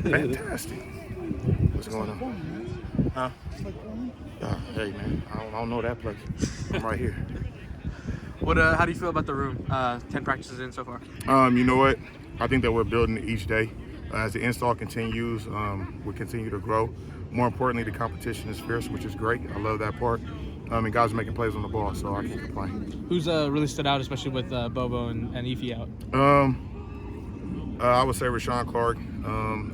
Fantastic. What's going on? Huh? Hey, man, I don't know that place. I'm right here. How do you feel about the room? 10 practices in so far. You know what? I think that we're building each day. As the install continues, we continue to grow. More importantly, the competition is fierce, which is great. I love that part. And guys are making plays on the ball, so I can't complain. Who's really stood out, especially with Bobo and Efi out? I would say Rashawn Clark,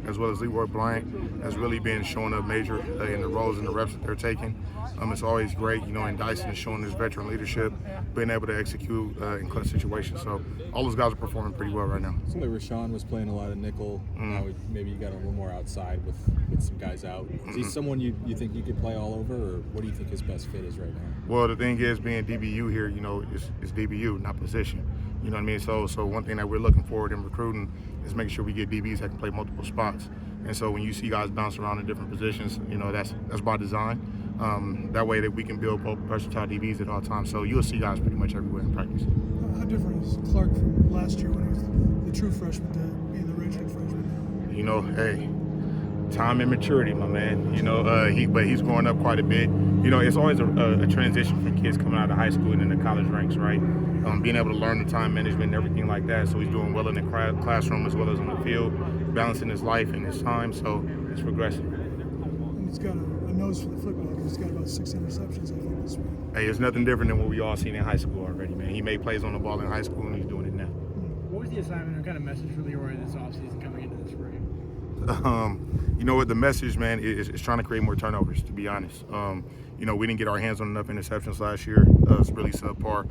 as well as Leroy Bryant, has really been showing up major in the roles and the reps that they're taking. It's always great, and Dyson is showing his veteran leadership, being able to execute in clutch situations. So all those guys are performing pretty well right now. Seems like Rashawn was playing a lot of nickel. Now maybe you got a little more outside with some guys out. Is he someone you think you could play all over, or what do you think his best fit is right now? Well, the thing is, being DBU here, it's DBU, not position. You know what I mean? So one thing that we're looking forward in recruiting is making sure we get DBs that can play multiple spots. And so when you see guys bounce around in different positions, that's by design. That way that we can build both versatile DBs at all times. So you'll see guys pretty much everywhere in practice. How different is Clark from last year when he was the true freshman to being the redshirt freshman? Hey, time and maturity, my man. But he's growing up quite a bit. It's always a transition from kids coming out of high school and in the college ranks, right? Being able to learn the time management and everything like that. So he's doing well in the classroom as well as on the field, balancing his life and his time. So it's progressing. And he's got a nose for the football. He's got about 6 interceptions, I think, this week. Hey, it's nothing different than what we all seen in high school already, man. He made plays on the ball in high school, and he's doing it now. What was the assignment or kind of message for Leroy this offseason coming into the spring? You know what, the message, man, is trying to create more turnovers, to be honest. We didn't get our hands on enough interceptions last year. It's really subpar.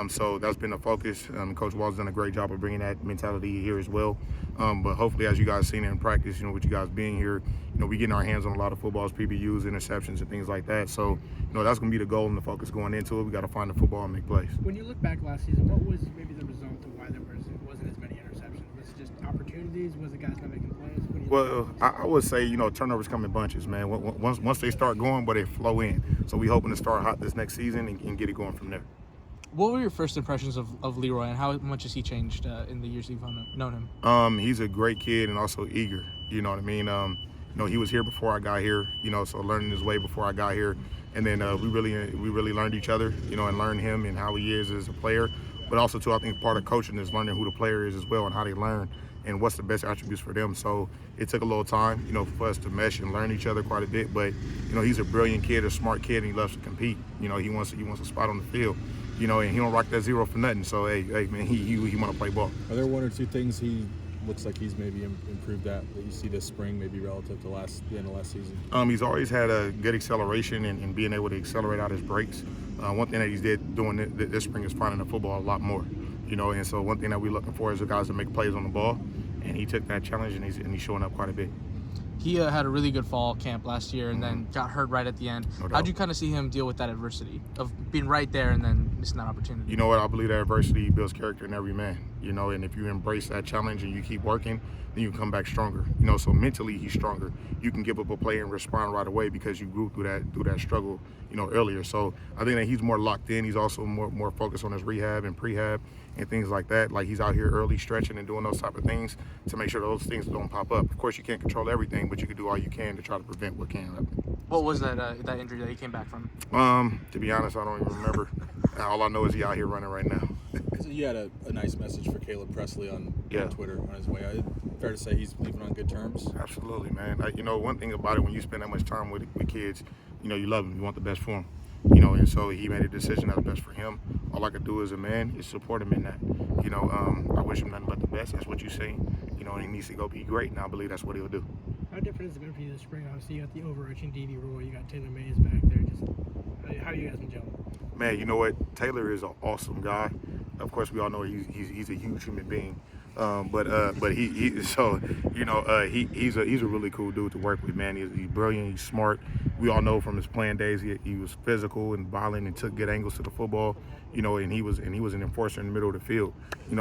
So that's been a focus. Coach Wall's done a great job of bringing that mentality here as well. But hopefully, as you guys seen it in practice, with you guys being here, we getting our hands on a lot of footballs, PBUs, interceptions, and things like that. So, that's going to be the goal and the focus going into it. We got to find the football and make plays. When you look back last season, what was maybe the result of why there wasn't as many interceptions? Was it just opportunities? Was it guys not making plays? Well, I would say, turnovers come in bunches, man. Once they start going, but they flow in. So we hoping to start hot this next season and get it going from there. What were your first impressions of Leroy, and how much has he changed in the years you've known him? He's a great kid and also eager. You know what I mean? He was here before I got here. So learning his way before I got here, and then we really learned each other. And learned him and how he is as a player. But also too, I think part of coaching is learning who the player is as well and how they learn and what's the best attributes for them. So it took a little time, for us to mesh and learn each other quite a bit. But he's a brilliant kid, a smart kid, and he loves to compete. He wants a spot on the field. And he don't rock that zero for nothing. So hey man, he want to play ball. Are there one or two things he looks like he's maybe improved that you see this spring, maybe relative to the end of last season? He's always had a good acceleration and being able to accelerate out his breaks. One thing that he's doing this spring is finding the football a lot more. And so one thing that we're looking for is the guys to make plays on the ball, and he took that challenge and he's showing up quite a bit. He had a really good fall camp last year and then got hurt right at the end. No doubt. How'd you kind of see him deal with that adversity of being right there and then missing that opportunity? You know what? I believe that adversity builds character in every man. And if you embrace that challenge and you keep working, then you come back stronger. So mentally he's stronger. You can give up a play and respond right away because you grew through that struggle, earlier. So I think that he's more locked in. He's also more focused on his rehab and prehab and things like that. Like he's out here early stretching and doing those type of things to make sure those things don't pop up. Of course, you can't control everything, but you can do all you can to try to prevent what can happen. What was that injury that he came back from? To be honest, I don't even remember. All I know is he out here running right now. So you had a nice message for Caleb Presley on Twitter on his way. Fair to say he's leaving on good terms? Absolutely, man. One thing about it, when you spend that much time with kids, you love them. You want the best for them. And so he made a decision that was best for him. All I could do as a man is support him in that. I wish him nothing but the best. That's what you say. And he needs to go be great, and I believe that's what he'll do. How different has it been for you this spring? Obviously, you got the overarching DB role. You got Taylor Mays back there. Just how do you guys been gelling? Man, you know what? Taylor is an awesome guy. Of course, we all know he's a huge human being. But he's a really cool dude to work with, man. He's brilliant, he's smart. We all know from his playing days he was physical and violent and took good angles to the football, and he was an enforcer in the middle of the field.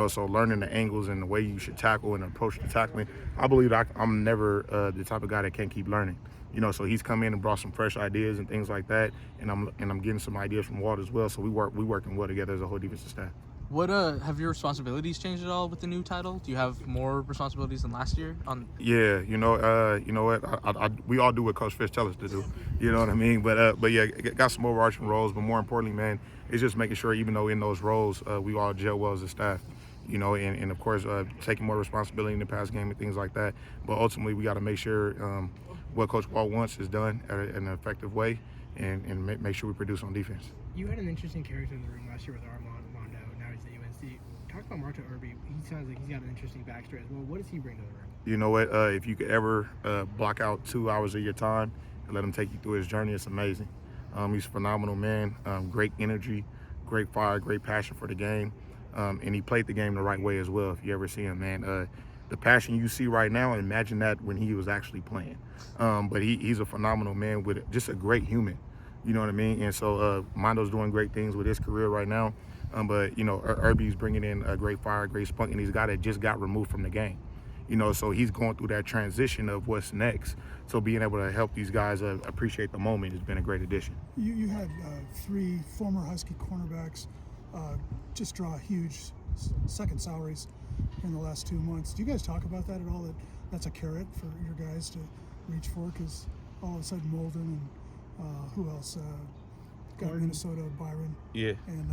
So learning the angles and the way you should tackle and approach the tackling, I believe I'm never the type of guy that can't keep learning. So he's come in and brought some fresh ideas and things like that, and I'm getting some ideas from Walt as well. So we working well together as a whole defensive staff. What have your responsibilities changed at all with the new title? Do you have more responsibilities than last year? Yeah, you know what? We all do what Coach Fish tells us to do. You know what I mean? But yeah, got some overarching roles. But more importantly, man, it's just making sure, even though in those roles, we all gel well as a staff. You know, and of course, taking more responsibility in the pass game and things like that. But ultimately, we got to make sure what Coach Ball wants is done in an effective way, and make sure we produce on defense. You had an interesting character in the room last year with Armando. Now he's at UNC. Talk about Marta Irby. He sounds like he's got an interesting backstory as well. What does he bring to the room? You know what? If you could ever block out 2 hours of your time and let him take you through his journey, it's amazing. He's a phenomenal man. Great energy, great fire, great passion for the game. And he played the game the right way as well, if you ever see him, man. The passion you see right now, imagine that when he was actually playing. But he's a phenomenal man with just a great human. You know what I mean? And so Mondo's doing great things with his career right now. But, you know, Irby's bringing in a great fire, great spunk, and he's a guy that just got removed from the game. You know, so he's going through that transition of what's next. So being able to help these guys appreciate the moment has been a great addition. You had 3 former Husky cornerbacks just draw huge second salaries in the last 2 months. Do you guys talk about that at all? That's a carrot for your guys to reach for? Because all of a sudden Molden and who else? Got Minnesota, Byron. Yeah. And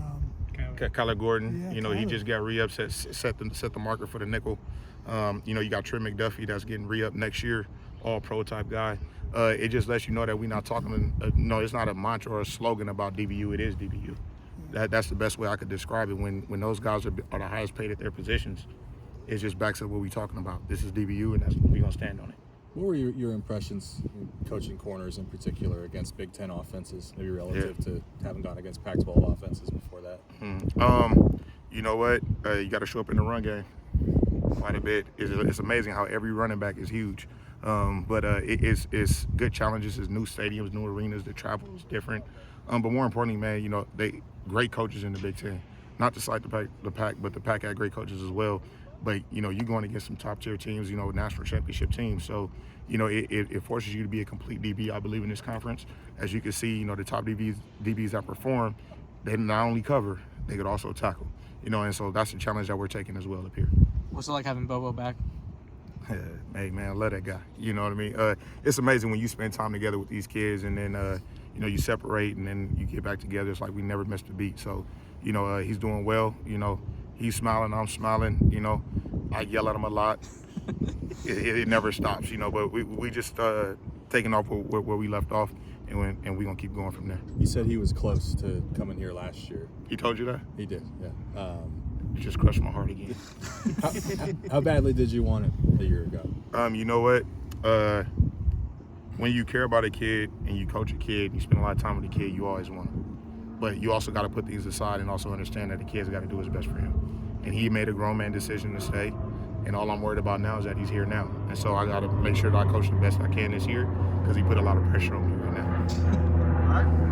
Kyler Gordon, Yeah, you know, he Kyler. just got re-up, set the marker for the nickel. You know, you got Trey McDuffie that's getting re-up next year, all-pro type guy. It just lets you know that we're not talking, no, it's not a mantra or a slogan about DBU, it is DBU. That's the best way I could describe it. When those guys are the highest paid at their positions, it just backs up what we're talking about. This is DBU, and that's what we're going to stand on it. What were your impressions coaching corners in particular against Big Ten offenses, maybe relative to having gone against Pac-12 offenses before that? You know what? You got to show up in the run game quite a bit. It's amazing how every running back is huge. But it's good challenges. It's new stadiums, new arenas. The travel is different. But more importantly, man, you know, they great coaches in the Big Ten. Not to cite the Pac, but the Pac had great coaches as well. But, you know, you're going against some top-tier teams, you know, national championship teams. So, you know, it forces you to be a complete DB, I believe, in this conference. As you can see, you know, the top DBs that perform, they not only cover, they could also tackle. You know, and so that's the challenge that we're taking as well up here. What's it like having Bobo back? Hey, man, I love that guy. You know what I mean? It's amazing when you spend time together with these kids and then, you know, you separate and then you get back together. It's like we never missed a beat. So, you know, he's doing well. You know, he's smiling, I'm smiling. You know, I yell at him a lot. It never stops, you know, but we just taking off where we left off, and we're going to keep going from there. He said he was close to coming here last year. He told you that? He did, yeah. You just crushed my heart again. How badly did you want him a year ago? You know what? When you care about a kid and you coach a kid, you spend a lot of time with the kid, you always want him. But you also got to put things aside and also understand that the kid's got to do his best for him. And he made a grown man decision to stay. And all I'm worried about now is that he's here now. And so I got to make sure that I coach the best I can this year because he put a lot of pressure on me right now. All right.